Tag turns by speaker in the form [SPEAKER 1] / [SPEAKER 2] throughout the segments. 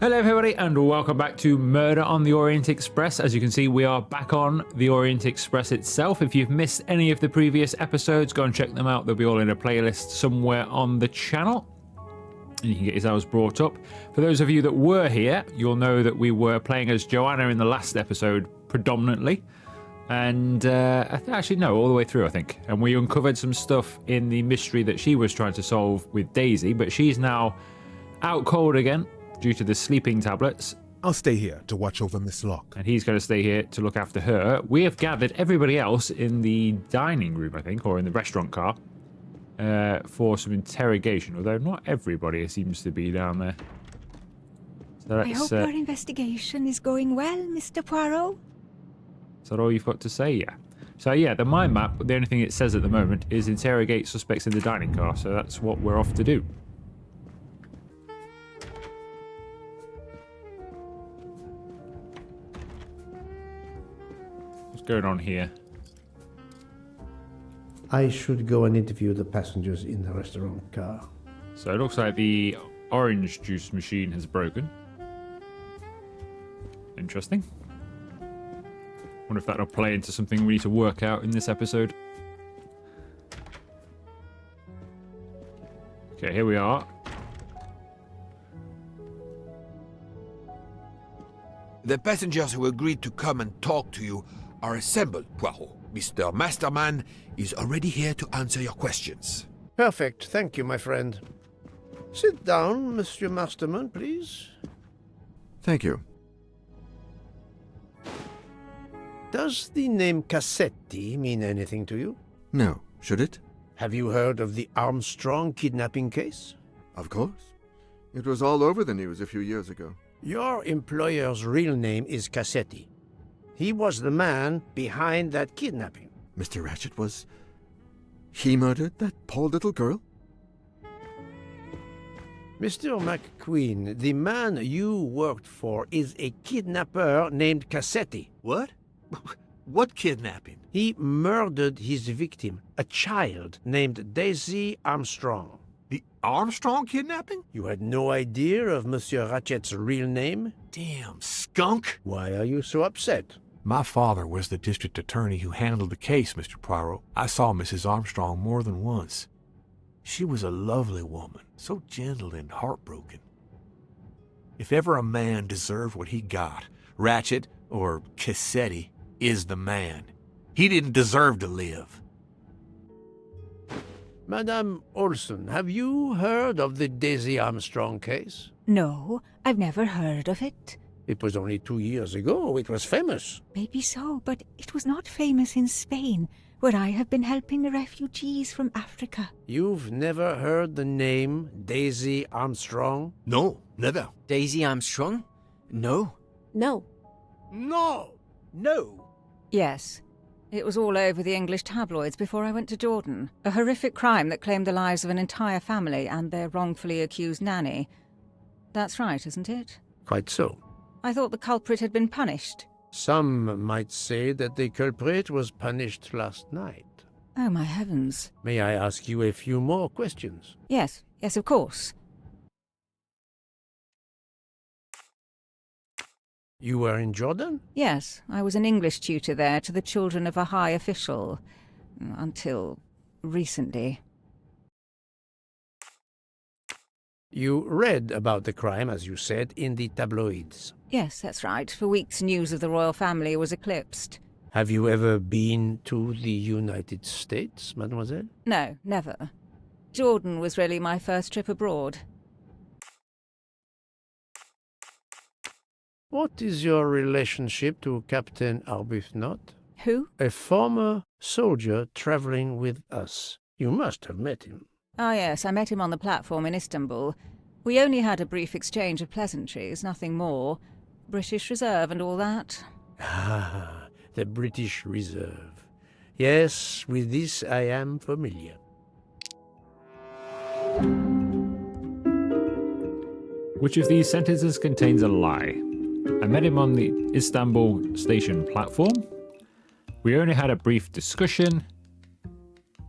[SPEAKER 1] Hello everybody and welcome back to Murder on the Orient Express. As you can see, we are back on the Orient Express itself. If you've missed any of the previous episodes, go and check them out. They'll be all in a playlist somewhere on the channel. And you can get yourselves brought up. For those of you that were here, you'll know that we were playing as Joanna in the last episode predominantly. And actually no, all the way through I think. And we uncovered some stuff in the mystery that she was trying to solve with Daisy, but she's now out cold again due to the sleeping tablets.
[SPEAKER 2] I'll stay here to watch over Miss Locke.
[SPEAKER 1] And he's going to stay here to look after her. We have gathered everybody else in the dining room, I think, or in the restaurant car, for some interrogation, although not everybody seems to be down there. So
[SPEAKER 3] I hope your investigation is going well, Mr. Poirot.
[SPEAKER 1] Is that all you've got to say? Yeah. So yeah, the mind map, the only thing it says at the moment is interrogate suspects in the dining car, so that's what we're off to do. What's going on here?
[SPEAKER 4] I should go and interview the passengers in the restaurant car.
[SPEAKER 1] So it looks like the orange juice machine has broken. Interesting. Wonder if that'll play into something we need to work out in this episode. Okay, here we are.
[SPEAKER 5] The passengers who agreed to come and talk to you are assembled, Poirot. Mr. Masterman is already here to answer your questions.
[SPEAKER 4] Perfect. Thank you, my friend. Sit down, Monsieur Masterman, please.
[SPEAKER 6] Thank you.
[SPEAKER 4] Does the name Cassetti mean anything to you?
[SPEAKER 6] No, should it?
[SPEAKER 4] Have you heard of the Armstrong kidnapping case?
[SPEAKER 6] Of course. It was all over the news a few years ago.
[SPEAKER 4] Your employer's real name is Cassetti. He was the man behind that kidnapping.
[SPEAKER 6] Mr. Ratchet was... He murdered that poor little girl?
[SPEAKER 4] Mr. McQueen, the man you worked for is a kidnapper named Cassetti.
[SPEAKER 7] What? What kidnapping?
[SPEAKER 4] He murdered his victim, a child named Daisy Armstrong.
[SPEAKER 7] The Armstrong kidnapping?
[SPEAKER 4] You had no idea of Monsieur Ratchet's real name?
[SPEAKER 7] Damn skunk!
[SPEAKER 4] Why are you so upset?
[SPEAKER 7] My father was the district attorney who handled the case, Mr. Poirot. I saw Mrs. Armstrong more than once. She was a lovely woman, so gentle and heartbroken. If ever a man deserved what he got, Ratchet, or Cassetti, is the man. He didn't deserve to live.
[SPEAKER 4] Madame Olson, have you heard of the Daisy Armstrong case?
[SPEAKER 3] No, I've never heard of it.
[SPEAKER 4] It was only 2 years ago. It was famous.
[SPEAKER 3] Maybe so, but it was not famous in Spain, where I have been helping the refugees from Africa.
[SPEAKER 4] You've never heard the name Daisy Armstrong?
[SPEAKER 7] No, never.
[SPEAKER 8] Daisy Armstrong? No.
[SPEAKER 9] No.
[SPEAKER 7] No!
[SPEAKER 8] No!
[SPEAKER 3] Yes. It was all over the English tabloids before I went to Jordan. A horrific crime that claimed the lives of an entire family and their wrongfully accused nanny. That's right, isn't it?
[SPEAKER 4] Quite so.
[SPEAKER 3] I thought the culprit had been punished.
[SPEAKER 4] Some might say that the culprit was punished last night.
[SPEAKER 3] Oh, my heavens.
[SPEAKER 4] May I ask you a few more questions?
[SPEAKER 3] Yes, of course.
[SPEAKER 4] You were in Jordan?
[SPEAKER 3] Yes, I was an English tutor there to the children of a high official. Until recently.
[SPEAKER 4] You read about the crime, as you said, in the tabloids.
[SPEAKER 3] Yes, that's right. For weeks news of the royal family was eclipsed.
[SPEAKER 4] Have you ever been to the United States, mademoiselle?
[SPEAKER 3] No, never. Jordan was really my first trip abroad.
[SPEAKER 4] What is your relationship to Captain Arbuthnot?
[SPEAKER 3] Who?
[SPEAKER 4] A former soldier traveling with us. You must have met him.
[SPEAKER 3] Ah, yes, I met him on the platform in Istanbul. We only had a brief exchange of pleasantries, nothing more. British Reserve and all that.
[SPEAKER 4] Ah, the British Reserve. Yes, with this I am familiar.
[SPEAKER 1] Which of these sentences contains a lie? I met him on the Istanbul station platform. We only had a brief discussion.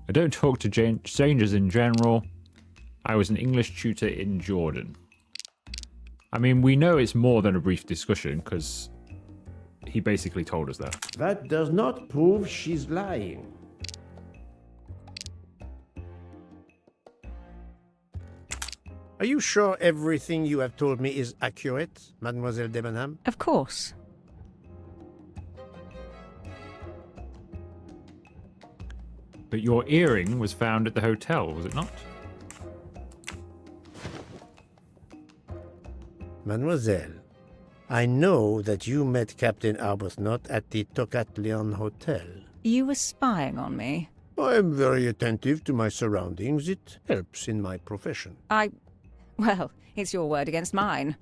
[SPEAKER 1] I don't talk to strangers in general. I was an English tutor in Jordan. I mean, we know it's more than a brief discussion because he basically told us that.
[SPEAKER 4] That does not prove she's lying. Are you sure everything you have told me is accurate, Mademoiselle Debenham?
[SPEAKER 3] Of course.
[SPEAKER 1] But your earring was found at the hotel, was it not?
[SPEAKER 4] Mademoiselle, I know that you met Captain Arbuthnot at the Tocatlion Hotel.
[SPEAKER 3] You were spying on me.
[SPEAKER 4] I am very attentive to my surroundings. It helps in my profession.
[SPEAKER 3] Well, it's your word against mine.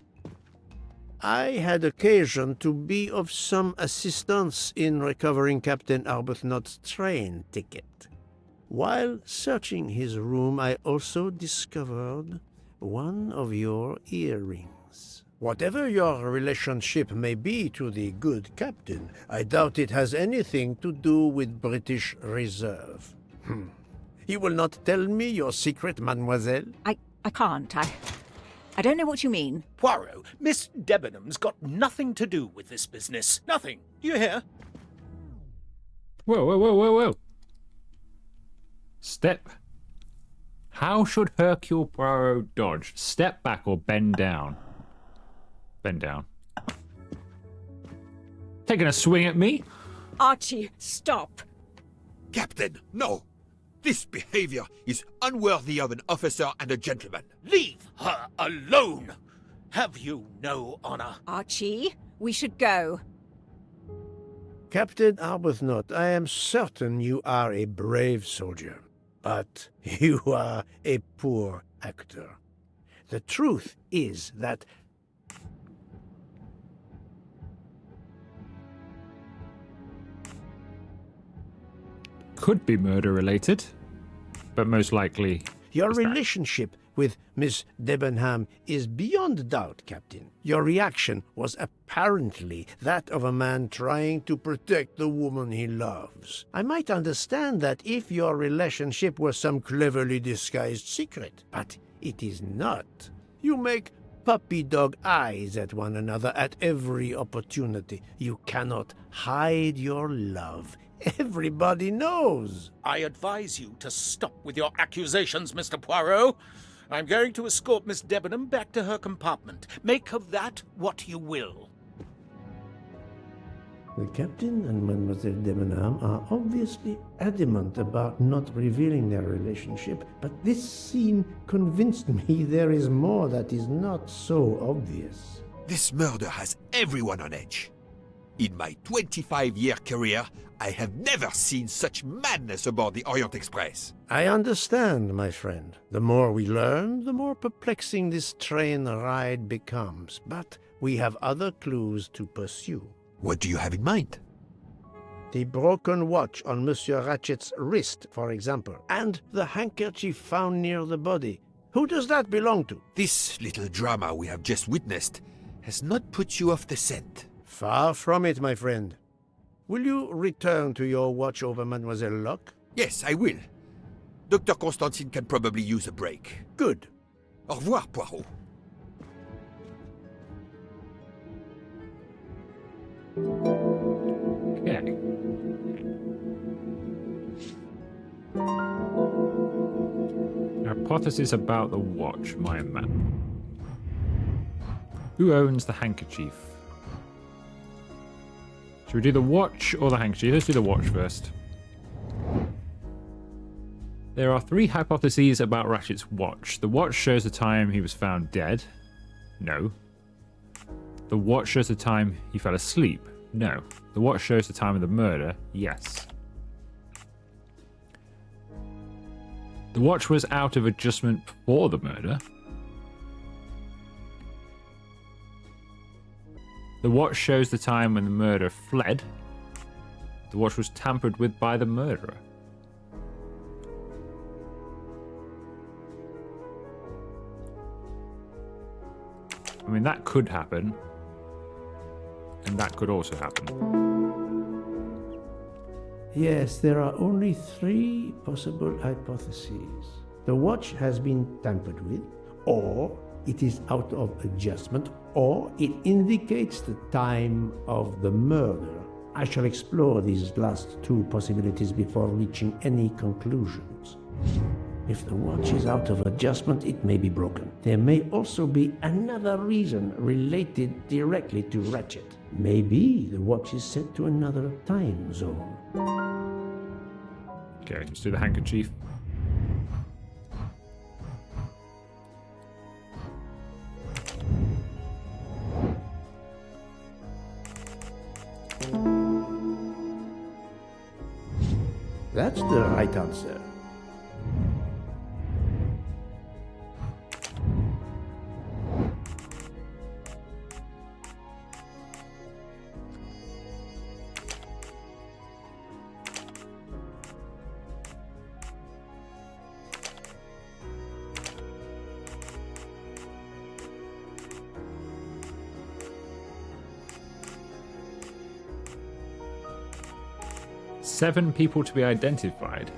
[SPEAKER 4] I had occasion to be of some assistance in recovering Captain Arbuthnot's train ticket. While searching his room, I also discovered one of your earrings. Whatever your relationship may be to the good captain, I doubt it has anything to do with British Reserve. You will not tell me your secret, mademoiselle?
[SPEAKER 3] I can't. I don't know what you mean.
[SPEAKER 8] Poirot, Miss Debenham's got nothing to do with this business. Nothing. Do you hear?
[SPEAKER 1] Whoa, whoa, whoa, whoa, whoa. Step. How should Hercule Poirot dodge? Step back or bend down? Bend down. Taking a swing at me?
[SPEAKER 3] Archie, stop.
[SPEAKER 5] Captain, no! This behavior is unworthy of an officer and a gentleman.
[SPEAKER 8] Leave her alone! Have you no honor?
[SPEAKER 3] Archie, we should go.
[SPEAKER 4] Captain Arbuthnot, I am certain you are a brave soldier, but you are a poor actor. The truth is that
[SPEAKER 1] Could be murder related, but most likely
[SPEAKER 4] your
[SPEAKER 1] is that.
[SPEAKER 4] relationship with Miss Debenham is beyond doubt, Captain. Your reaction was apparently that of a man trying to protect the woman he loves. I might understand that if your relationship were some cleverly disguised secret, but it is not. You make puppy dog eyes at one another at every opportunity. You cannot hide your love. Everybody knows.
[SPEAKER 8] I advise you to stop with your accusations, Mr. Poirot. I'm going to escort Miss Debenham back to her compartment. Make of that what you will.
[SPEAKER 4] The captain and Mademoiselle Debenham are obviously adamant about not revealing their relationship, but this scene convinced me there is more that is not so obvious.
[SPEAKER 5] This murder has everyone on edge. In my 25-year career, I have never seen such madness aboard the Orient Express.
[SPEAKER 4] I understand, my friend. The more we learn, the more perplexing this train ride becomes. But we have other clues to pursue.
[SPEAKER 5] What do you have in mind?
[SPEAKER 4] The broken watch on Monsieur Ratchet's wrist, for example, and the handkerchief found near the body. Who does that belong to?
[SPEAKER 5] This little drama we have just witnessed has not put you off the scent.
[SPEAKER 4] Far from it, my friend. Will you return to your watch over Mademoiselle Locke?
[SPEAKER 5] Yes, I will. Dr. Constantine can probably use a break.
[SPEAKER 4] Good.
[SPEAKER 5] Au revoir, Poirot.
[SPEAKER 1] Okay. Hypothesis about the watch, my man. Who owns the handkerchief? Should we do the watch or the handkerchief? Let's do the watch first. There are 3 hypotheses about Ratchet's watch. The watch shows the time he was found dead. No. The watch shows the time he fell asleep. No. The watch shows the time of the murder. Yes. The watch was out of adjustment before the murder. The watch shows the time when the murderer fled. The watch was tampered with by the murderer. I mean, that could happen. And that could also happen.
[SPEAKER 4] Yes, there are only 3 possible hypotheses. The watch has been tampered with, or it is out of adjustment, or it indicates the time of the murder. I shall explore these last two possibilities before reaching any conclusions. If the watch is out of adjustment, it may be broken. There may also be another reason related directly to Ratchet. Maybe the watch is set to another time zone.
[SPEAKER 1] Okay, let's do the handkerchief.
[SPEAKER 4] That's the right answer.
[SPEAKER 1] Seven people to be identified.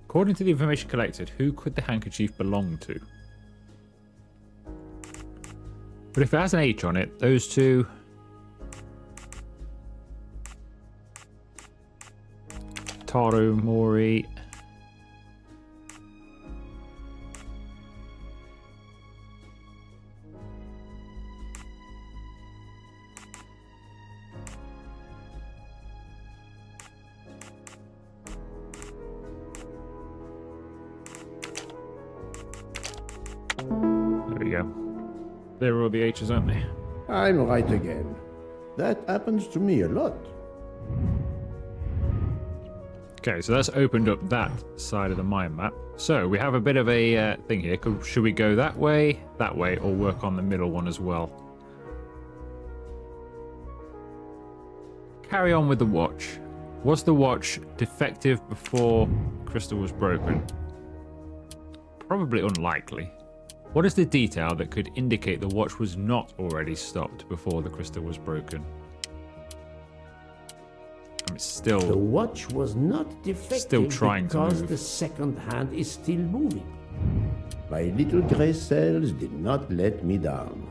[SPEAKER 1] According to the information collected, who could the handkerchief belong to? But if it has an H on it, those two... Taro, Mori... There we go. There are all the H's, aren't they?
[SPEAKER 4] I'm right again. That happens to me a lot.
[SPEAKER 1] Okay, so that's opened up that side of the mind map. So we have a bit of a thing here. Should we go that way, or work on the middle one as well? Carry on with the watch. Was the watch defective before crystal was broken? Probably unlikely. What is the detail that could indicate the watch was not already stopped before the crystal was broken? I mean, still...
[SPEAKER 4] The watch was not defective
[SPEAKER 1] Still trying to
[SPEAKER 4] because
[SPEAKER 1] move.
[SPEAKER 4] the second hand is still moving. My little gray cells did not let me down.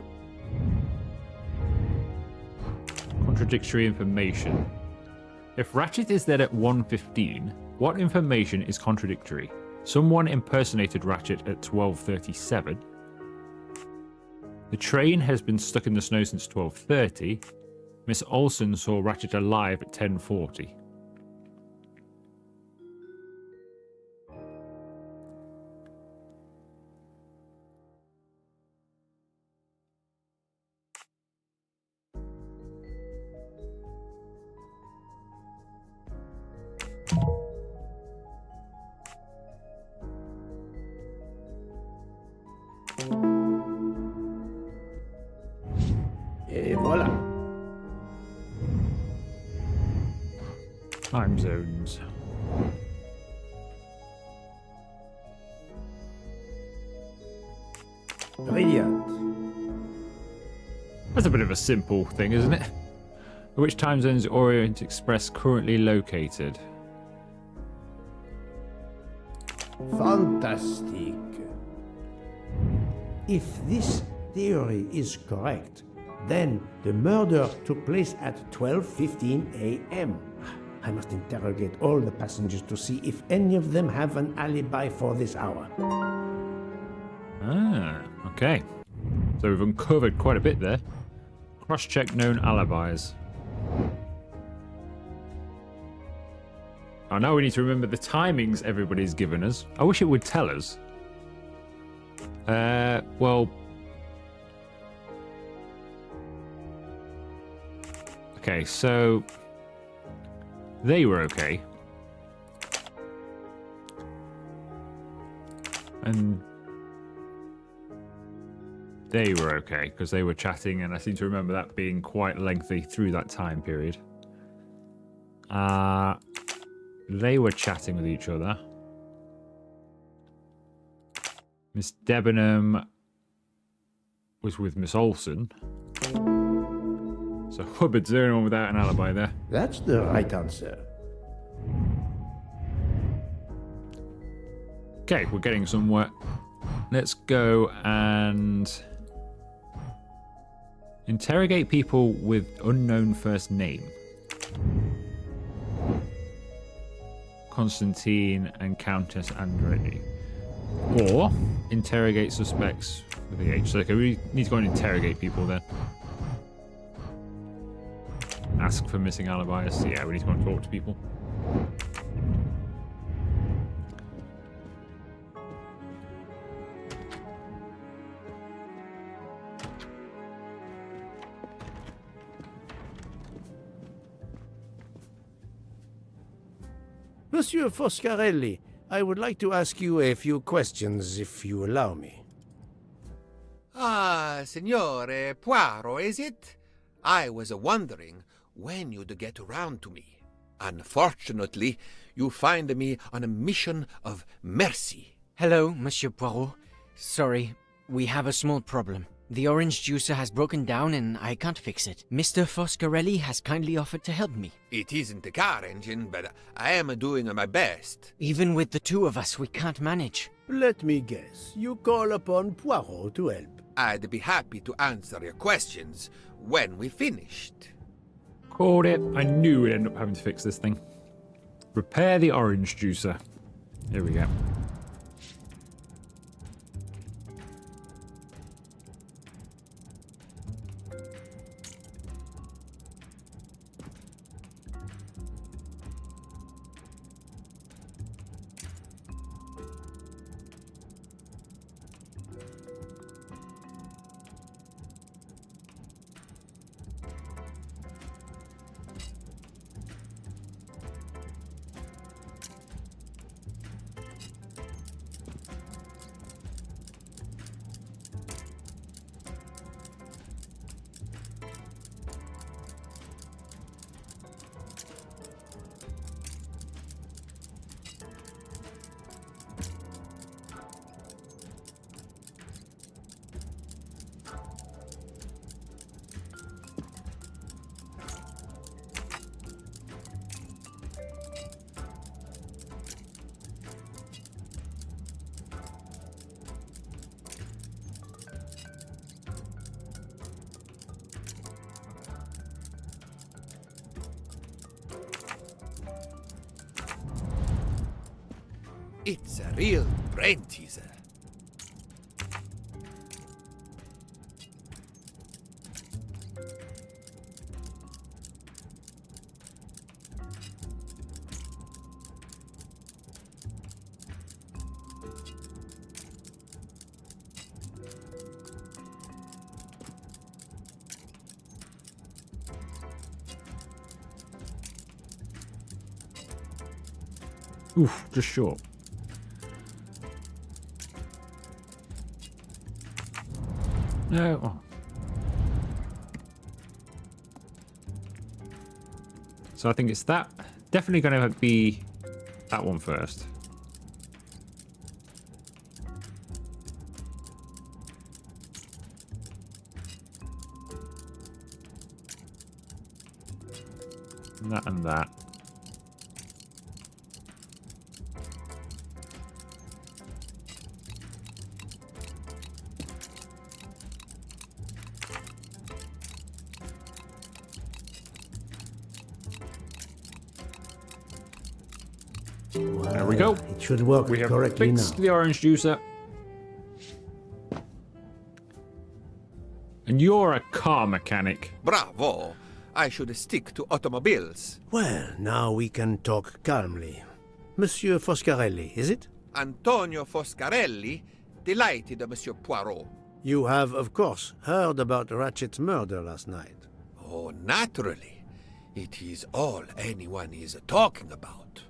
[SPEAKER 1] Contradictory information. If Ratchet is dead at 1:15, what information is contradictory? Someone impersonated Ratchet at 12:37. The train has been stuck in the snow since 12:30. Miss Olsen saw Ratchet alive at 10:40.
[SPEAKER 4] Et voilà.
[SPEAKER 1] Time zones.
[SPEAKER 4] Brilliant.
[SPEAKER 1] That's a bit of a simple thing, isn't it? Which time zones is Orient Express currently located?
[SPEAKER 4] Fantastic. If this theory is correct, then the murder took place at 12:15 a.m. I must interrogate all the passengers to see if any of them have an alibi for this hour.
[SPEAKER 1] Ah, okay. So we've uncovered quite a bit there. Cross-check known alibis. Oh, now we need to remember the timings everybody's given us. I wish it would tell us. Well... Okay, so... They were okay. And... They were okay, because they were chatting, and I seem to remember that being quite lengthy through that time period. They were chatting with each other. Miss Debenham was with Miss Olsen. So So Hubbard's the only one without an alibi there.
[SPEAKER 4] That's the right answer.
[SPEAKER 1] Okay, we're getting somewhere. Let's go and interrogate people with unknown first name. Constantine and Countess Andretti. Or interrogate suspects with the H. So okay, we need to go and interrogate people then. Ask for missing alibis. Yeah, we need to go and talk to people.
[SPEAKER 4] Monsieur Foscarelli, I would like to ask you a few questions, if you allow me.
[SPEAKER 5] Ah, Signore Poirot, is it? I was wondering when you'd get around to me. Unfortunately, you find me on a mission of mercy.
[SPEAKER 9] Hello, Monsieur Poirot. Sorry, we have a small problem. The orange juicer has broken down and I can't fix it. Mr. Foscarelli has kindly offered to help me.
[SPEAKER 5] It isn't a car engine, but I am doing my best.
[SPEAKER 9] Even with the two of us, we can't manage.
[SPEAKER 4] Let me guess, you call upon Poirot to help.
[SPEAKER 5] I'd be happy to answer your questions when we finished.
[SPEAKER 1] Called it. I knew we'd end up having to fix this thing. Repair the orange juicer. Here we go.
[SPEAKER 5] It's a real brain teaser.
[SPEAKER 1] Oof, just short. No. Oh. So I think it's that. Definitely going to be that one first. That and that. There we go.
[SPEAKER 4] It should work
[SPEAKER 1] We have
[SPEAKER 4] correctly now.
[SPEAKER 1] fixed the orange juicer. And you're a car mechanic.
[SPEAKER 5] Bravo! I should stick to automobiles.
[SPEAKER 4] Well, now we can talk calmly. Monsieur Foscarelli, is it?
[SPEAKER 5] Antonio Foscarelli, delighted, Monsieur Poirot.
[SPEAKER 4] You have, of course, heard about Ratchet's murder last night.
[SPEAKER 5] Oh, naturally. It is all anyone is talking about.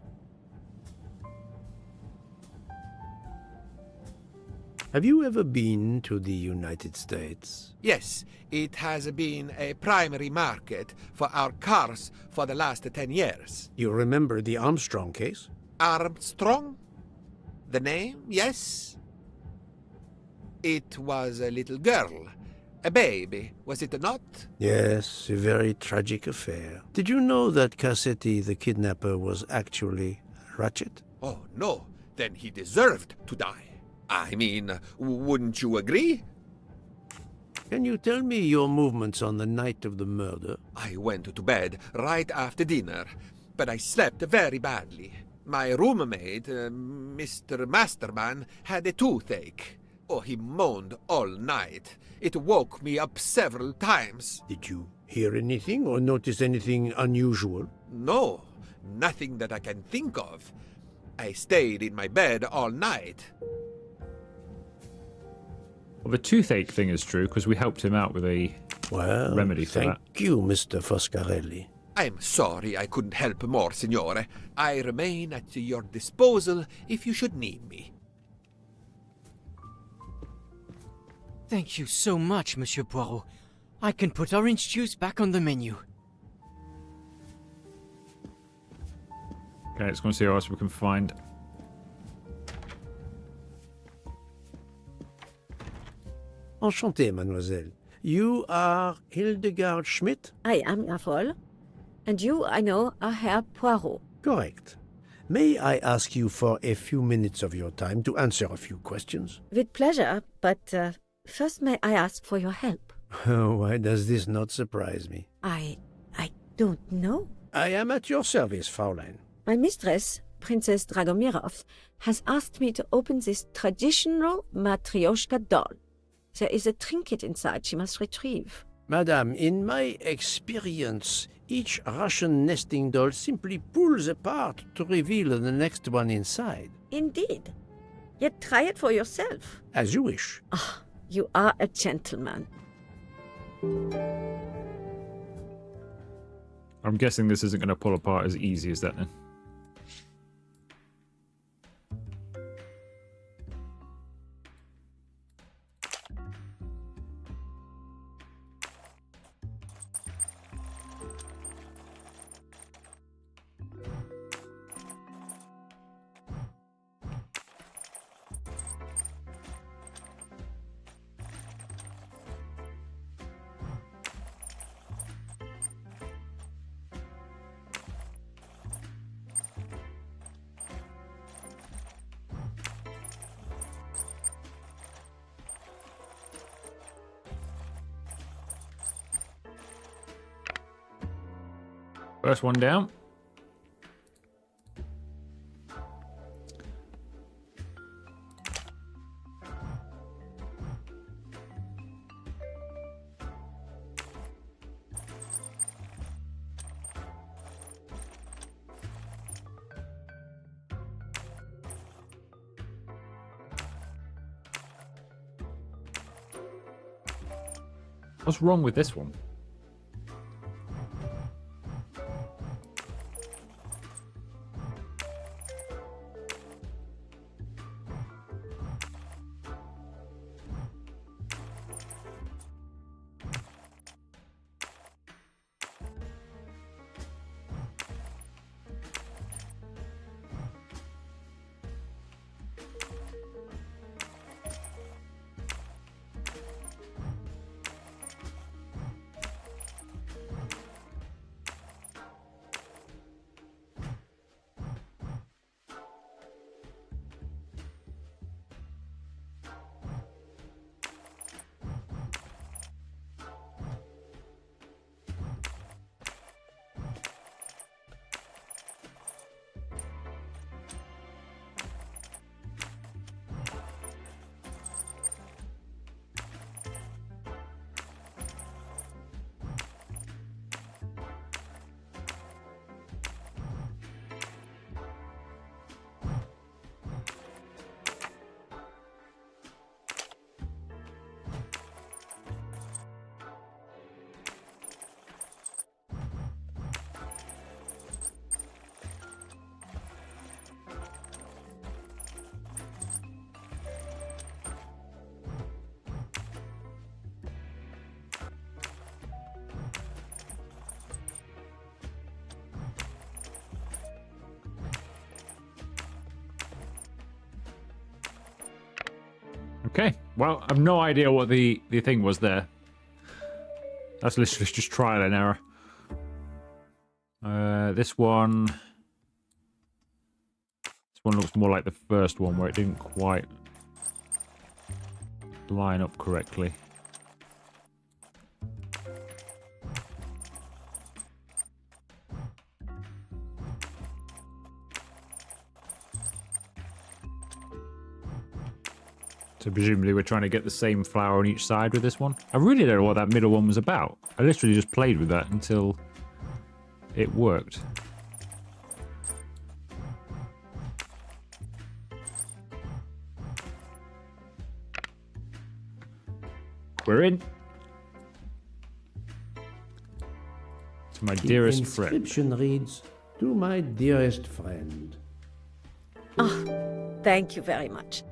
[SPEAKER 4] Have you ever been to the United States?
[SPEAKER 5] Yes, it has been a primary market for our cars for the last 10 years.
[SPEAKER 4] You remember the Armstrong case?
[SPEAKER 5] Armstrong? The name, yes. It was a little girl, A baby, was it not?
[SPEAKER 4] Yes, a very tragic affair. Did you know that Cassetti, the kidnapper, was actually Ratchet?
[SPEAKER 5] Oh, no. Then he deserved to die. I mean, wouldn't you agree?
[SPEAKER 4] Can you tell me your movements on the night of the murder?
[SPEAKER 5] I went to bed right after dinner, but I slept very badly. My roommate, Mr. Masterman, had a toothache. Oh, he moaned all night. It woke me up several times.
[SPEAKER 4] Did you hear anything or notice anything unusual?
[SPEAKER 5] No, nothing that I can think of. I stayed in my bed all night.
[SPEAKER 1] Well, the toothache thing is true because we helped him out with a remedy for
[SPEAKER 4] thank
[SPEAKER 1] that.
[SPEAKER 4] you, Mr. Foscarelli.
[SPEAKER 5] I'm sorry I couldn't help more, Signore. I remain at your disposal if you should need me.
[SPEAKER 9] Thank you so much, Monsieur Poirot. I can put orange juice back on the menu.
[SPEAKER 1] Okay, let's go and see what else we can find.
[SPEAKER 4] Enchanté, mademoiselle. You are Hildegard Schmidt?
[SPEAKER 10] I am La Folle. And you, I know, are Herr Poirot.
[SPEAKER 4] Correct. May I ask you for a few minutes of your time to answer a few questions?
[SPEAKER 10] With pleasure, but first may I ask for your help?
[SPEAKER 4] Why does this not surprise me?
[SPEAKER 10] I don't know.
[SPEAKER 4] I am at your service, Fraulein.
[SPEAKER 10] My mistress, Princess Dragomirov, has asked me to open this traditional Matryoshka doll. There is a trinket inside she must retrieve.
[SPEAKER 4] Madame, in my experience, each Russian nesting doll simply pulls apart to reveal the next one inside.
[SPEAKER 10] Indeed. Yet try it for yourself.
[SPEAKER 4] As you wish.
[SPEAKER 10] Ah, you are a gentleman.
[SPEAKER 1] I'm guessing this isn't going to pull apart as easy as that then. First one down. What's wrong with this one? Okay, well, I've no idea what the thing was there. That's literally just trial and error. This one looks more like the first one where it didn't quite line up correctly. So presumably we're trying to get the same flower on each side with this one. I really don't know what that middle one was about. I literally just played with that until it worked. We're in. To my dearest friend.
[SPEAKER 4] The inscription reads, "To my dearest friend."
[SPEAKER 10] Ah, thank you very much.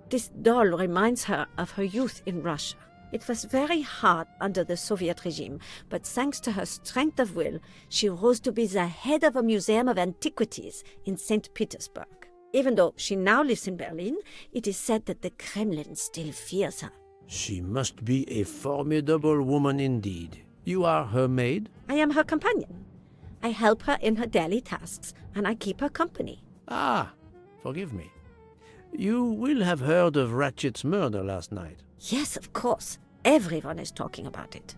[SPEAKER 10] This doll reminds her of her youth in Russia. It was very hard under the Soviet regime, but thanks to her strength of will, she rose to be the head of a museum of antiquities in St. Petersburg. Even though she now lives in Berlin, it is said that the Kremlin still fears her.
[SPEAKER 4] She must be a formidable woman indeed. You are her maid?
[SPEAKER 10] I am her companion. I help her in her daily tasks, and I keep her company.
[SPEAKER 4] Ah, forgive me. You will have heard of Ratchet's murder last night.
[SPEAKER 10] Yes, of course. Everyone is talking about it.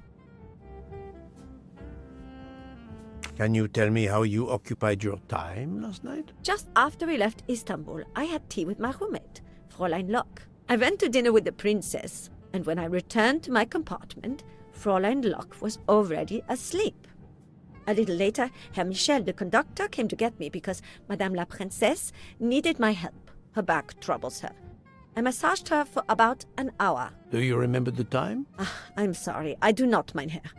[SPEAKER 4] Can you tell me how you occupied your time last night?
[SPEAKER 10] Just after we left Istanbul, I had tea with my roommate, Fräulein Locke. I went to dinner with the princess, and when I returned to my compartment, Fräulein Locke was already asleep. A little later, Herr Michel, the conductor, came to get me because Madame la Princesse needed my help. Her back troubles her. I massaged her for about an hour.
[SPEAKER 4] Do you remember the time?
[SPEAKER 10] I'm sorry, I do not, mein Herr.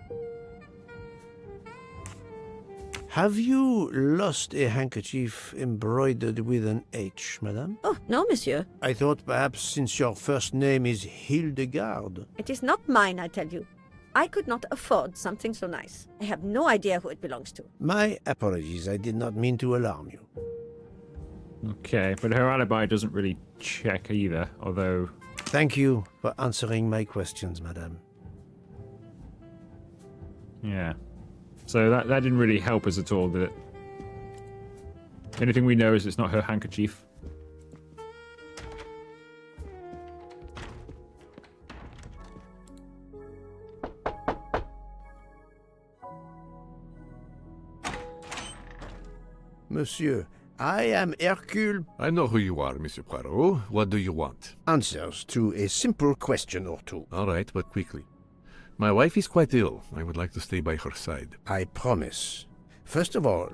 [SPEAKER 4] Have you lost a handkerchief embroidered with an H, madame?
[SPEAKER 10] Oh, no, monsieur.
[SPEAKER 4] I thought perhaps since your first name is Hildegard.
[SPEAKER 10] It is not mine, I tell you. I could not afford something so nice. I have no idea who it belongs to.
[SPEAKER 4] My apologies, I did not mean to alarm you.
[SPEAKER 1] Okay, but her alibi doesn't really check either, although...
[SPEAKER 4] Thank you for answering my questions, madame.
[SPEAKER 1] Yeah. So that didn't really help us at all, did it? The only thing we know is it's not her handkerchief.
[SPEAKER 4] Monsieur, I am Hercule.
[SPEAKER 6] I know who you are, Monsieur Poirot. What do you want?
[SPEAKER 4] Answers to a simple question or two.
[SPEAKER 6] All right, but quickly. My wife is quite ill. I would like to stay by her side.
[SPEAKER 4] I promise. First of all,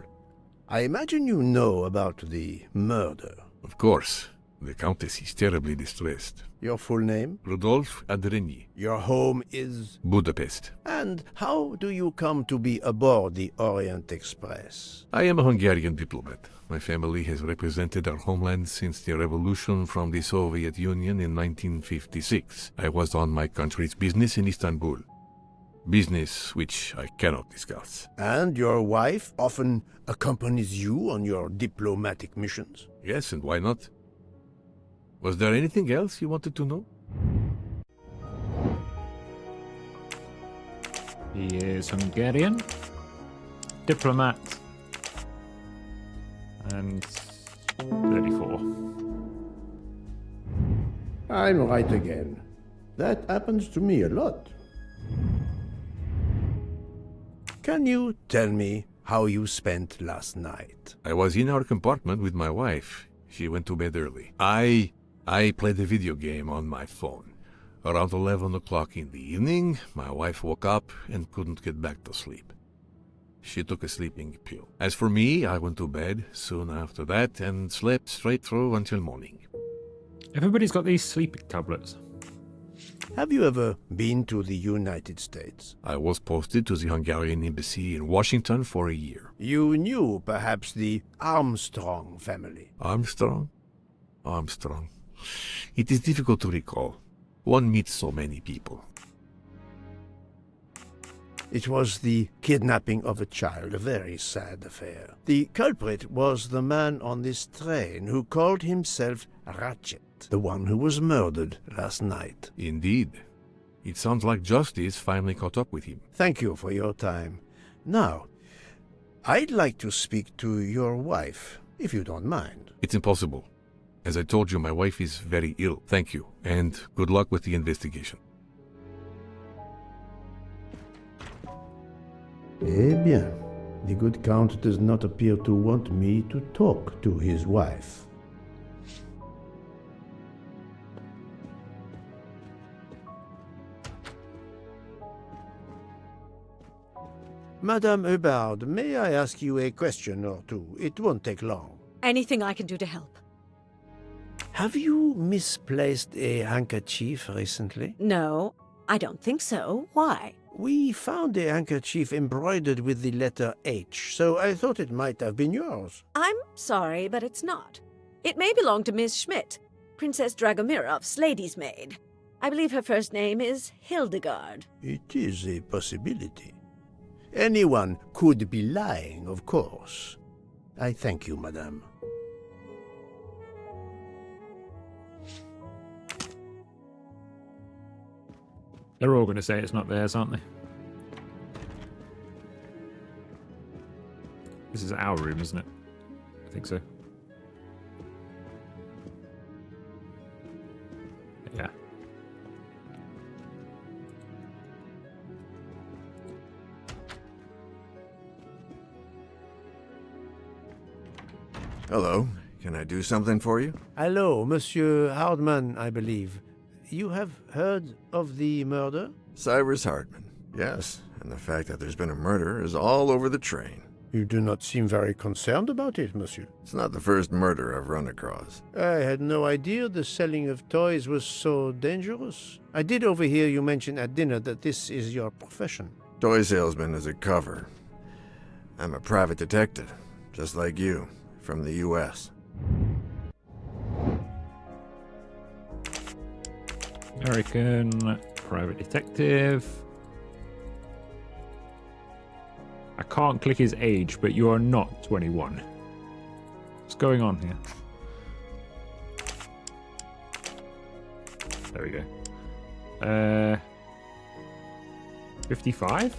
[SPEAKER 4] I imagine you know about the murder.
[SPEAKER 6] Of course. The Countess is terribly distressed.
[SPEAKER 4] Your full name?
[SPEAKER 6] Rudolf Adreni.
[SPEAKER 4] Your home is?
[SPEAKER 6] Budapest.
[SPEAKER 4] And how do you come to be aboard the Orient Express?
[SPEAKER 6] I am a Hungarian diplomat. My family has represented our homeland since the revolution from the Soviet Union in 1956. I was on my country's business in Istanbul. Business which I cannot discuss.
[SPEAKER 4] And your wife often accompanies you on your diplomatic missions?
[SPEAKER 6] Yes, and why not? Was there anything else you wanted to know?
[SPEAKER 1] He is Hungarian. Diplomat. And 34.
[SPEAKER 4] I'm right again. That happens to me a lot. Can you tell me how you spent last night?
[SPEAKER 6] I was in our compartment with my wife. She went to bed early. I played a video game on my phone. Around 11 o'clock in the evening, my wife woke up and couldn't get back to sleep. She took a sleeping pill. As for me, I went to bed soon after that and slept straight through until morning.
[SPEAKER 1] Everybody's got these sleeping tablets.
[SPEAKER 4] Have you ever been to the United States?
[SPEAKER 6] I was posted to the Hungarian embassy in Washington for a year.
[SPEAKER 4] You knew perhaps the Armstrong family.
[SPEAKER 6] Armstrong? Armstrong. It is difficult to recall. One meets so many people.
[SPEAKER 4] It was the kidnapping of a child, a very sad affair. The culprit was the man on this train who called himself Ratchet, the one who was murdered last night.
[SPEAKER 6] Indeed. It sounds like justice finally caught up with him.
[SPEAKER 4] Thank you for your time. Now, I'd like to speak to your wife, if you don't mind.
[SPEAKER 6] It's impossible. As I told you, my wife is very ill. Thank you, and good luck with the investigation.
[SPEAKER 4] Eh bien, the good Count does not appear to want me to talk to his wife. Madame Hubbard, may I ask you a question or two? It won't take long.
[SPEAKER 10] Anything I can do to help?
[SPEAKER 4] Have you misplaced a handkerchief recently?
[SPEAKER 10] No, I don't think so. Why?
[SPEAKER 4] We found a handkerchief embroidered with the letter H, so I thought it might have been yours.
[SPEAKER 10] I'm sorry, but it's not. It may belong to Miss Schmidt, Princess Dragomirov's lady's maid. I believe her first name is Hildegard.
[SPEAKER 4] It is a possibility. Anyone could be lying, of course. I thank you, madame.
[SPEAKER 1] They're all going to say it's not theirs, aren't they? This is our room, isn't it? I think so. Yeah.
[SPEAKER 11] Hello. Can I do something for you?
[SPEAKER 4] Hello, Monsieur Hardman, I believe. You have heard of the murder?
[SPEAKER 11] Cyrus Hartman. Yes, and the fact that there's been a murder is all over the train.
[SPEAKER 4] You do not seem very concerned about it, monsieur.
[SPEAKER 11] It's not the first murder I've run across.
[SPEAKER 4] I had no idea the selling of toys was so dangerous. I did overhear you mention at dinner that this is your profession.
[SPEAKER 11] Toy salesman is a cover. I'm a private detective, just like you, from the U.S.
[SPEAKER 1] American private detective. I can't click his age, but you are not 21. What's going on here? There we go. 55?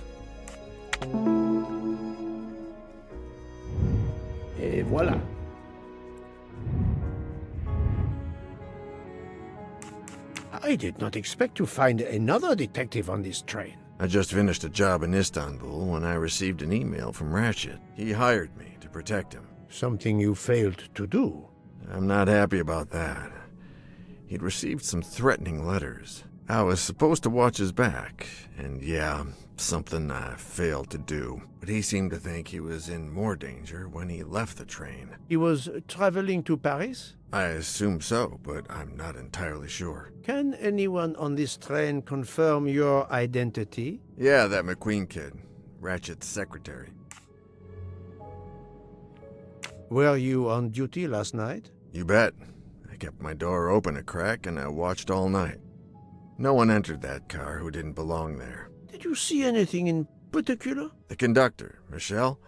[SPEAKER 4] Et voilà. I did not expect to find another detective on this train.
[SPEAKER 11] I just finished a job in Istanbul when I received an email from Ratchet. He hired me to protect him.
[SPEAKER 4] Something you failed to do.
[SPEAKER 11] I'm not happy about that. He'd received some threatening letters. I was supposed to watch his back, and yeah, something I failed to do. But he seemed to think he was in more danger when he left the train.
[SPEAKER 4] He was traveling to Paris?
[SPEAKER 11] I assume so, but I'm not entirely sure.
[SPEAKER 4] Can anyone on this train confirm your identity?
[SPEAKER 11] Yeah, that McQueen kid. Ratchet's secretary.
[SPEAKER 4] Were you on duty last night?
[SPEAKER 11] You bet. I kept my door open a crack and I watched all night. No one entered that car who didn't belong there.
[SPEAKER 4] Did you see anything in particular?
[SPEAKER 11] The conductor, Michel.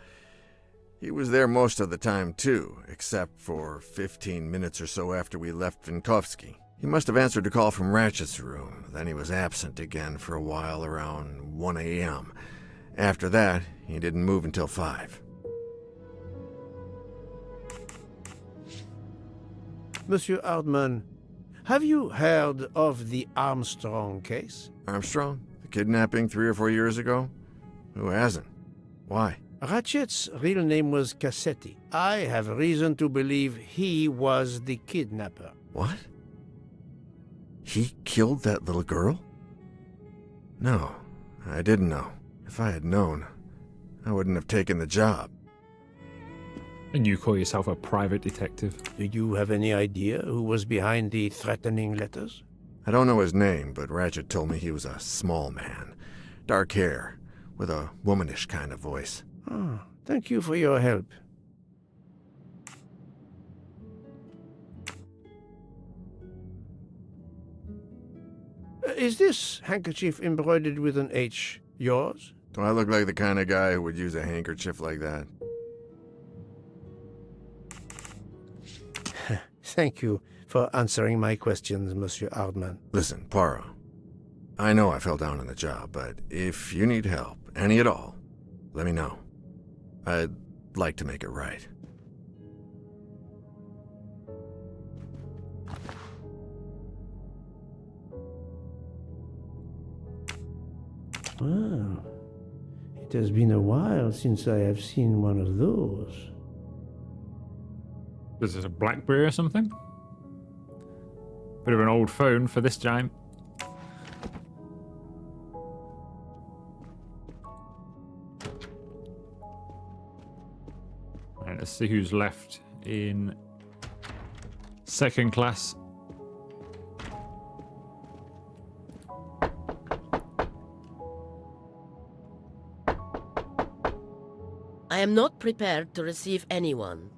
[SPEAKER 11] He was there most of the time, too, except for 15 minutes or so after we left Vinkovsky. He must have answered a call from Ratchet's room, then he was absent again for a while around 1 a.m. After that, he didn't move until 5.
[SPEAKER 4] Monsieur Hardman, have you heard of the Armstrong case?
[SPEAKER 11] Armstrong? The kidnapping 3 or 4 years ago? Who hasn't? Why?
[SPEAKER 4] Ratchet's real name was Cassetti. I have reason to believe he was the kidnapper.
[SPEAKER 11] What? He killed that little girl? No, I didn't know. If I had known, I wouldn't have taken the job.
[SPEAKER 1] And you call yourself a private detective?
[SPEAKER 4] Do you have any idea who was behind the threatening letters?
[SPEAKER 11] I don't know his name, but Ratchet told me he was a small man. Dark hair, with a womanish kind of voice.
[SPEAKER 4] Oh, thank you for your help. Is this handkerchief embroidered with an H yours?
[SPEAKER 11] Do I look like the kind of guy who would use a handkerchief like that?
[SPEAKER 4] Thank you for answering my questions, Monsieur Hardman.
[SPEAKER 11] Listen, Poirot. I know I fell down on the job, but if you need help, any at all, let me know. I'd like to make it right.
[SPEAKER 4] Well, it has been a while since I have seen one of those.
[SPEAKER 1] Is this a BlackBerry or something? Bit of an old phone for this giant. Right, let's see who's left in second class.
[SPEAKER 12] I am not prepared to receive anyone.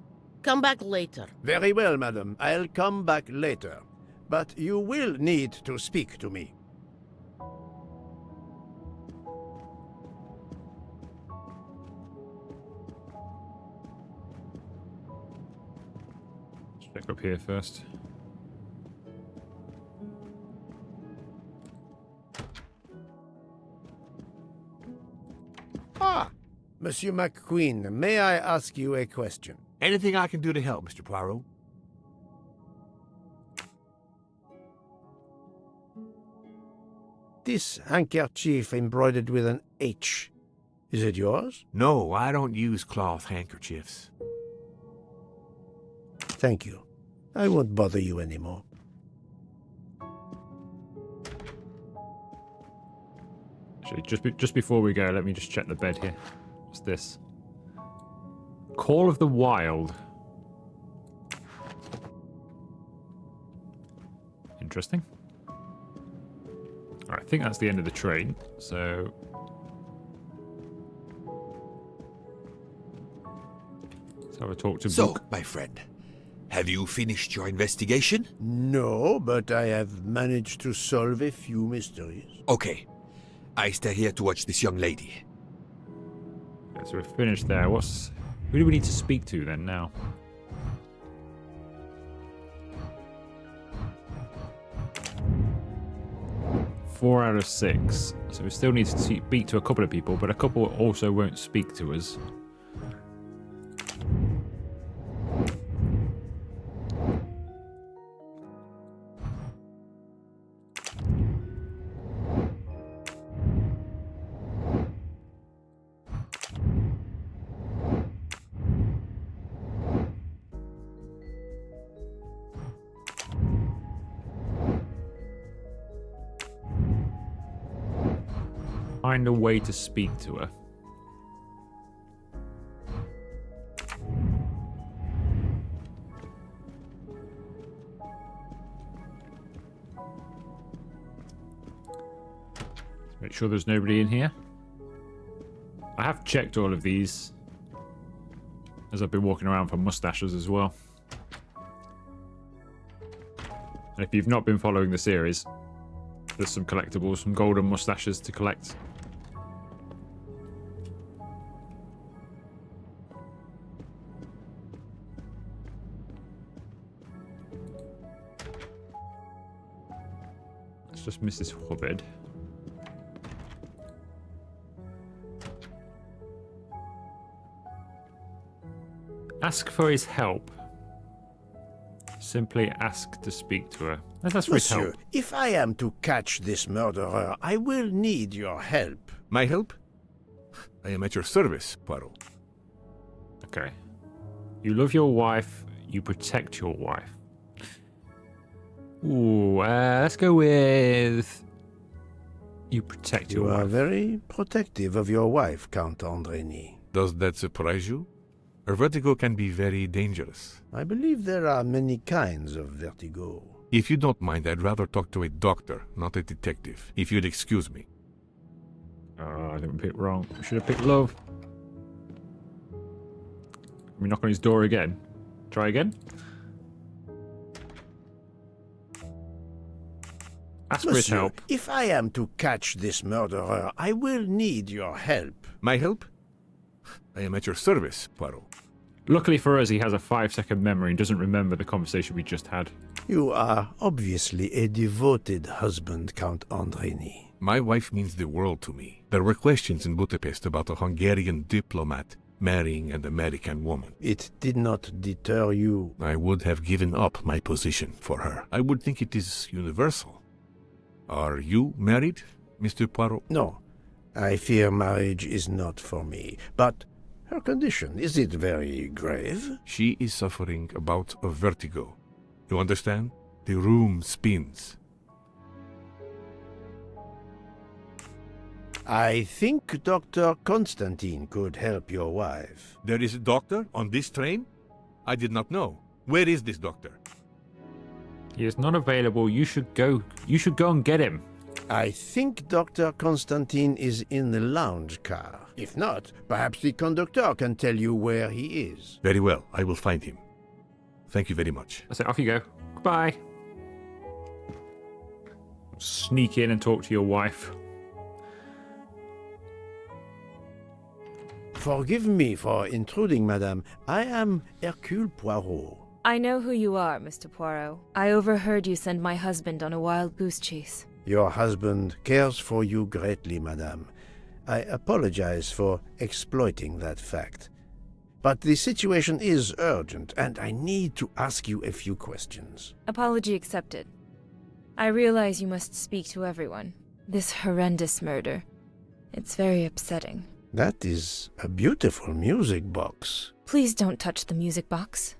[SPEAKER 12] Come back later.
[SPEAKER 4] Very well, madam. I'll come back later. But you will need to speak to me.
[SPEAKER 1] Let's check up here first.
[SPEAKER 4] Ah! Monsieur McQueen, may I ask you a question?
[SPEAKER 7] Anything I can do to help, Mr. Poirot?
[SPEAKER 4] This handkerchief embroidered with an H. Is it yours?
[SPEAKER 7] No, I don't use cloth handkerchiefs.
[SPEAKER 4] Thank you. I won't bother you anymore.
[SPEAKER 1] Actually, just before we go, let me just check the bed here. What's this? Call of the Wild. Interesting. Alright, I think that's the end of the train, so... let's have a talk to
[SPEAKER 5] So,
[SPEAKER 1] Book.
[SPEAKER 5] my friend, have you finished your investigation?
[SPEAKER 4] No, but I have managed to solve a few mysteries.
[SPEAKER 5] Okay. I stay here to watch this young lady.
[SPEAKER 1] Okay, so we're finished there. Who do we need to speak to then now? Four out of 6. So we still need to speak to a couple of people, but a couple also won't speak to us. Find a way to speak to her. Make sure there's nobody in here. I have checked all of these as I've been walking around for mustaches as well. And if you've not been following the series, there's some collectibles, some golden mustaches to collect. It's just Mrs. Hubbard. Ask for his help. Simply ask to speak to her. Let's ask for his
[SPEAKER 4] Monsieur,
[SPEAKER 1] help.
[SPEAKER 4] if I am to catch this murderer, I will need your help.
[SPEAKER 7] My help? I am at your service, Poirot.
[SPEAKER 1] Okay. You love your wife. You protect your wife. Ooh, let's go with... you protect your
[SPEAKER 4] You are
[SPEAKER 1] wife.
[SPEAKER 4] very protective of your wife, Count Andreni.
[SPEAKER 7] Does that surprise you? Her vertigo can be very dangerous.
[SPEAKER 4] I believe there are many kinds of vertigo.
[SPEAKER 7] If you don't mind, I'd rather talk to a doctor, not a detective. If you'd excuse me.
[SPEAKER 1] Oh, I didn't pick wrong. We should have picked love. Can we knock on his door again? Try again? Ask for his
[SPEAKER 4] Monsieur,
[SPEAKER 1] help.
[SPEAKER 4] if I am to catch this murderer, I will need your help.
[SPEAKER 7] My help? I am at your service, Poirot.
[SPEAKER 1] Luckily for us, he has a 5-second memory and doesn't remember the conversation we just had.
[SPEAKER 4] You are obviously a devoted husband, Count Andreni.
[SPEAKER 6] My wife means the world to me. There were questions in Budapest about a Hungarian diplomat marrying an American woman.
[SPEAKER 4] It did not deter you.
[SPEAKER 6] I would have given up my position for her. I would think it is universal. Are you married, Mr. Poirot?
[SPEAKER 4] No, I fear marriage is not for me. But her condition, is it very grave?
[SPEAKER 6] She is suffering a bout of vertigo. You understand? The room spins.
[SPEAKER 4] I think Dr. Constantine could help your wife.
[SPEAKER 6] There is a doctor on this train? I did not know. Where is this doctor?
[SPEAKER 1] He is not available. You should go and get him.
[SPEAKER 4] I think Dr. Constantine is in the lounge car. If not, perhaps the conductor can tell you where he is.
[SPEAKER 6] Very well. I will find him. Thank you very much.
[SPEAKER 1] That's it. Off you go. Goodbye. Sneak in and talk to your wife.
[SPEAKER 4] Forgive me for intruding, madame. I am Hercule Poirot.
[SPEAKER 13] I know who you are, Mr. Poirot. I overheard you send my husband on a wild goose chase.
[SPEAKER 4] Your husband cares for you greatly, madame. I apologize for exploiting that fact. But the situation is urgent, and I need to ask you a few questions.
[SPEAKER 13] Apology accepted. I realize you must speak to everyone. This horrendous murder. It's very upsetting.
[SPEAKER 4] That is a beautiful music box.
[SPEAKER 13] Please don't touch the music box.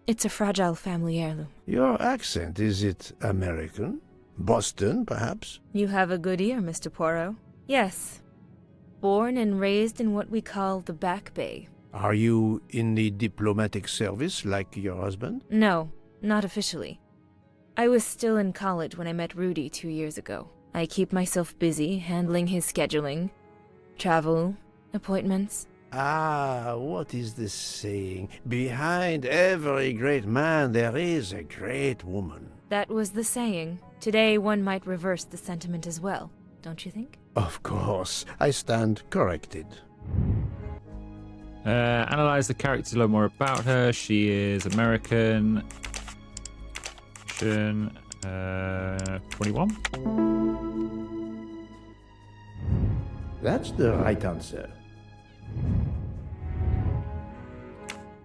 [SPEAKER 13] It's a fragile family heirloom.
[SPEAKER 4] Your accent, is it American? Boston, perhaps?
[SPEAKER 13] You have a good ear, Mr. Poirot. Yes. Born and raised in what we call the Back Bay.
[SPEAKER 4] Are you in the diplomatic service like your husband?
[SPEAKER 13] No, not officially. I was still in college when I met Rudy 2 years ago. I keep myself busy handling his scheduling, travel, appointments.
[SPEAKER 4] Ah, what is the saying? Behind every great man there is a great woman.
[SPEAKER 13] That was the saying. Today one might reverse the sentiment as well, don't you think?
[SPEAKER 4] Of course, I stand corrected.
[SPEAKER 1] Analyze the characters, learn more about her. She is American. 21.
[SPEAKER 4] That's the right answer.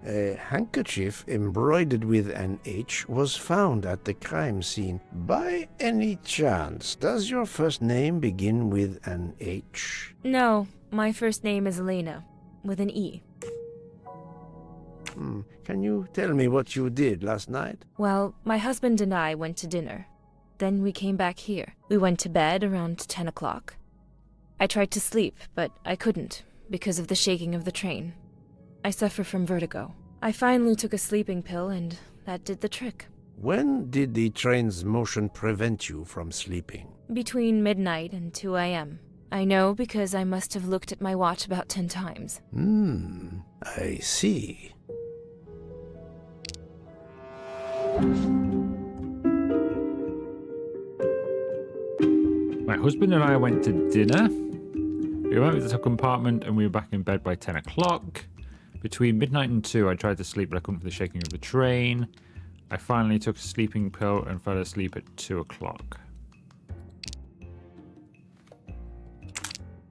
[SPEAKER 4] A handkerchief embroidered with an H was found at the crime scene. By any chance, does your first name begin with an H?
[SPEAKER 13] No, my first name is Elena, with an E.
[SPEAKER 4] Can you tell me what you did last night?
[SPEAKER 13] Well, my husband and I went to dinner. Then we came back here. We went to bed around 10 o'clock. I tried to sleep, but I couldn't, because of the shaking of the train. I suffer from vertigo. I finally took a sleeping pill, and that did the trick.
[SPEAKER 4] When did the train's motion prevent you from sleeping?
[SPEAKER 13] Between midnight and 2 a.m. I know because I must have looked at my watch about 10 times.
[SPEAKER 4] I see.
[SPEAKER 1] My husband and I went to dinner. We went to the compartment and we were back in bed by 10 o'clock. Between midnight and 2, I tried to sleep, but I couldn't for the shaking of the train. I finally took a sleeping pill and fell asleep at 2 o'clock.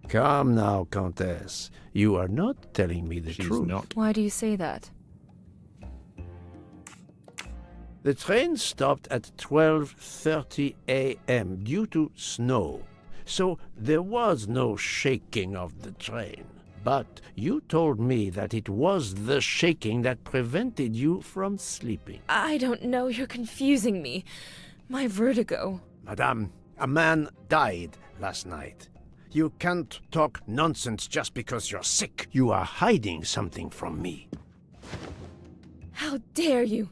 [SPEAKER 4] Come now, Countess. You are not telling me the
[SPEAKER 1] She's
[SPEAKER 4] truth.
[SPEAKER 1] not.
[SPEAKER 13] Why do you say that?
[SPEAKER 4] The train stopped at 12:30 a.m. due to snow, so there was no shaking of the train. But you told me that it was the shaking that prevented you from sleeping.
[SPEAKER 13] I don't know, you're confusing me. My vertigo.
[SPEAKER 4] Madame, a man died last night. You can't talk nonsense just because you're sick. You are hiding something from me.
[SPEAKER 13] How dare you?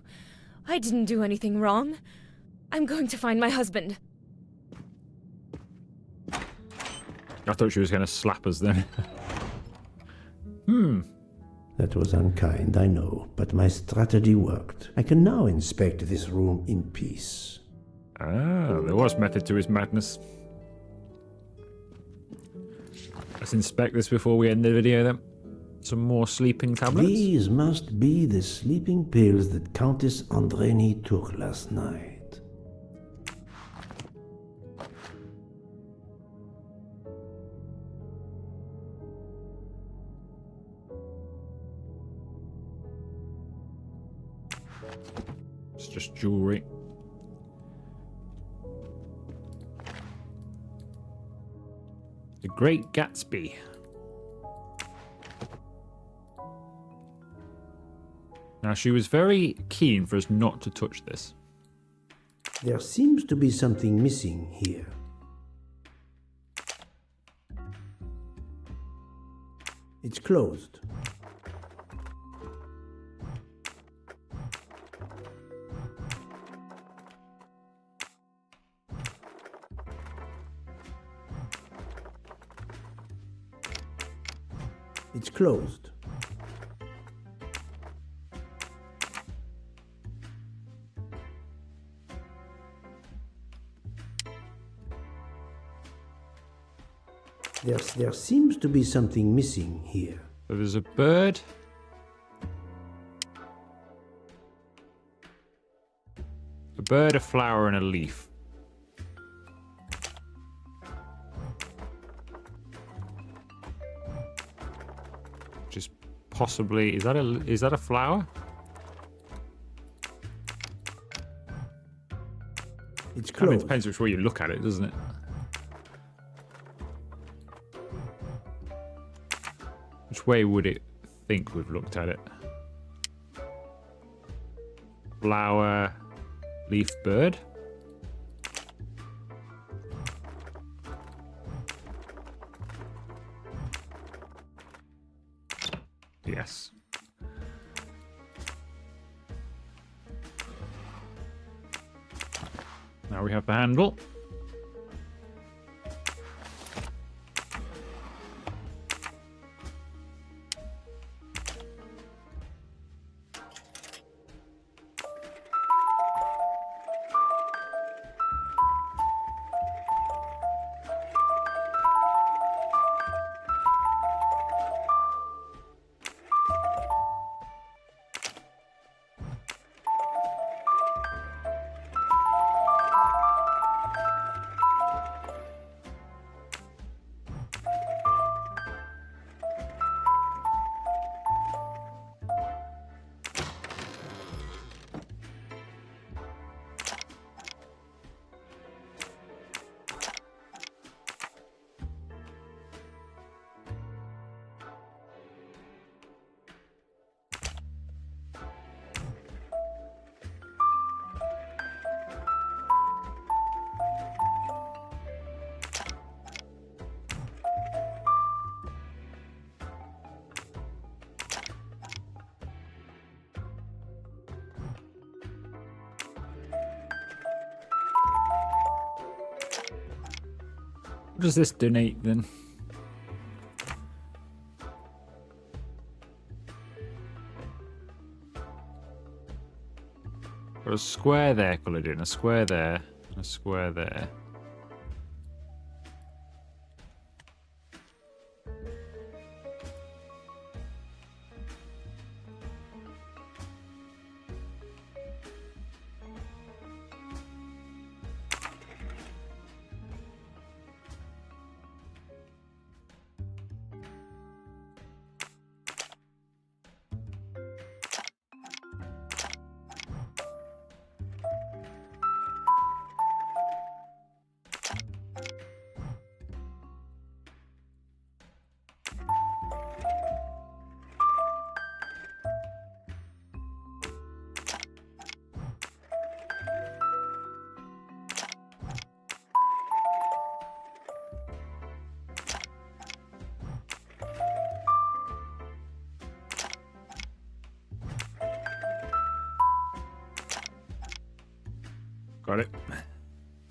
[SPEAKER 13] I didn't do anything wrong. I'm going to find my husband.
[SPEAKER 1] I thought she was going to slap us then.
[SPEAKER 4] That was unkind, I know, but my strategy worked. I can now inspect this room in peace.
[SPEAKER 1] Ah, there was method to his madness. Let's inspect this before we end the video then. Some more sleeping tablets.
[SPEAKER 4] These must be the sleeping pills that Countess Andreni took last night.
[SPEAKER 1] It's just jewelry. The Great Gatsby. Now, she was very keen for us not to touch this.
[SPEAKER 4] There seems to be something missing here. It's closed. It's closed. There seems to be something missing here.
[SPEAKER 1] So there's a bird. A bird, a flower, and a leaf. Which is possibly... Is that a flower?
[SPEAKER 4] It's
[SPEAKER 1] I mean, it
[SPEAKER 4] closed.
[SPEAKER 1] depends which way you look at it, doesn't it? Which way would it think we've looked at it? Flower, leaf, bird. Yes. Now we have the handle. What does this donate then? Got a square there coloured in, a square there, and a square there. Got it.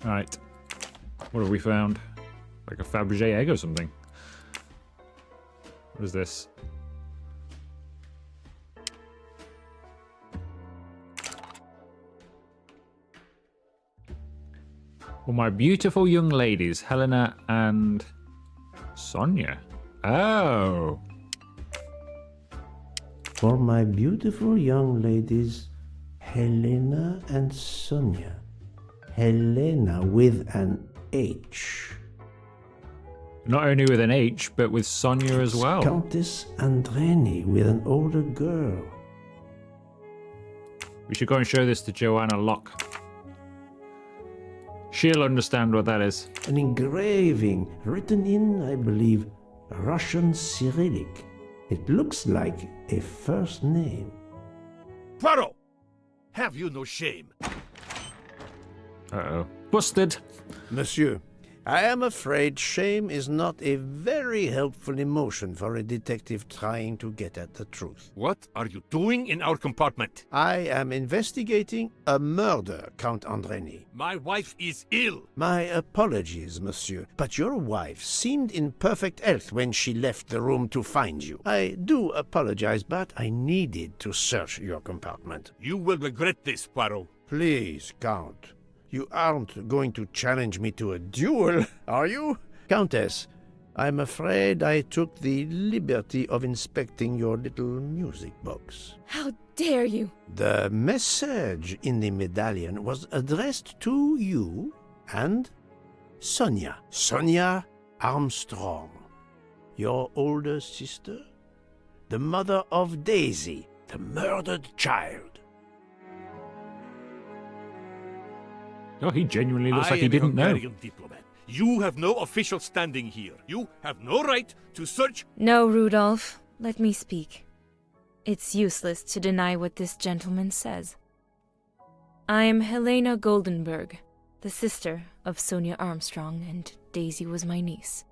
[SPEAKER 1] Alright. What have we found? Like a Fabergé egg or something. What is this? For my beautiful young ladies, Helena and Sonia. Oh.
[SPEAKER 4] For my beautiful young ladies, Helena and Sonia. Helena with an H.
[SPEAKER 1] Not only with an H, but with Sonia as well.
[SPEAKER 4] Countess Andreni with an older girl.
[SPEAKER 1] We should go and show this to Joanna Locke. She'll understand what that is.
[SPEAKER 4] An engraving written in, I believe, Russian Cyrillic. It looks like a first name.
[SPEAKER 6] Poirot! Have you no shame?
[SPEAKER 1] Uh-oh. Busted.
[SPEAKER 4] Monsieur, I am afraid shame is not a very helpful emotion for a detective trying to get at the truth.
[SPEAKER 6] What are you doing in our compartment?
[SPEAKER 4] I am investigating a murder, Count Andreni.
[SPEAKER 6] My wife is ill.
[SPEAKER 4] My apologies, monsieur, but your wife seemed in perfect health when she left the room to find you. I do apologize, but I needed to search your compartment.
[SPEAKER 6] You will regret this, Poirot.
[SPEAKER 4] Please, Count. You aren't going to challenge me to a duel, are you? Countess, I'm afraid I took the liberty of inspecting your little music box.
[SPEAKER 13] How dare you!
[SPEAKER 4] The message in the medallion was addressed to you and Sonia. Sonia Armstrong, your older sister, the mother of Daisy, the murdered child.
[SPEAKER 1] Oh, he genuinely looks like he didn't know.
[SPEAKER 6] Diplomat. You have no official standing here. You have no right to search.
[SPEAKER 13] No, Rudolph. Let me speak. It's useless to deny what this gentleman says. I am Helena Goldenberg, the sister of Sonia Armstrong, and Daisy was my niece.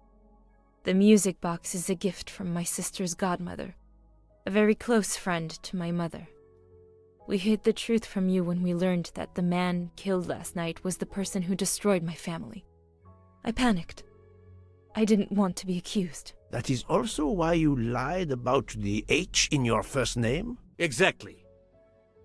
[SPEAKER 13] The music box is a gift from my sister's godmother, a very close friend to my mother. We hid the truth from you when we learned that the man killed last night was the person who destroyed my family. I panicked. I didn't want to be accused.
[SPEAKER 4] That is also why you lied about the H in your first name?
[SPEAKER 6] Exactly.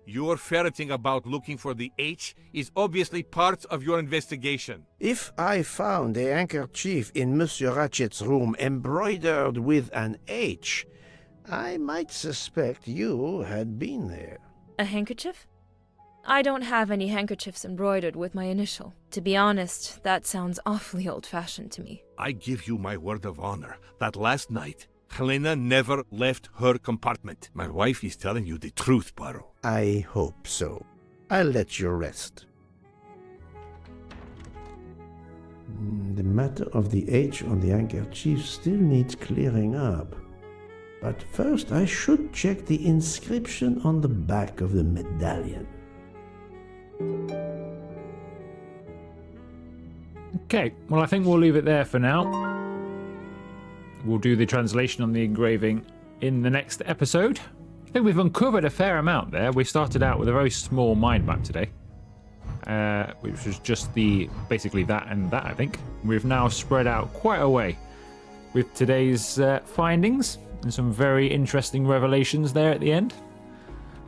[SPEAKER 6] Your ferreting about looking for the H is obviously part of your investigation.
[SPEAKER 4] If I found a handkerchief in Monsieur Ratchet's room embroidered with an H, I might suspect you had been there.
[SPEAKER 13] A handkerchief? I don't have any handkerchiefs embroidered with my initial. To be honest, that sounds awfully old-fashioned to me.
[SPEAKER 6] I give you my word of honor that last night, Helena never left her compartment. My wife is telling you the truth, Poirot.
[SPEAKER 4] I hope so. I'll let you rest. The matter of the H on the handkerchief still needs clearing up. But first I should check the inscription on the back of the medallion.
[SPEAKER 1] Okay, well, I think we'll leave it there for now. We'll do the translation on the engraving in the next episode. I think we've uncovered a fair amount there. We started out with a very small mind map today, which was just basically that and that, I think. We've now spread out quite a way with today's findings and some very interesting revelations there at the end.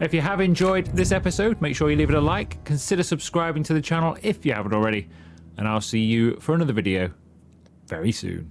[SPEAKER 1] If you have enjoyed this episode, make sure you leave it a like, consider subscribing to the channel if you haven't already, and I'll see you for another video very soon.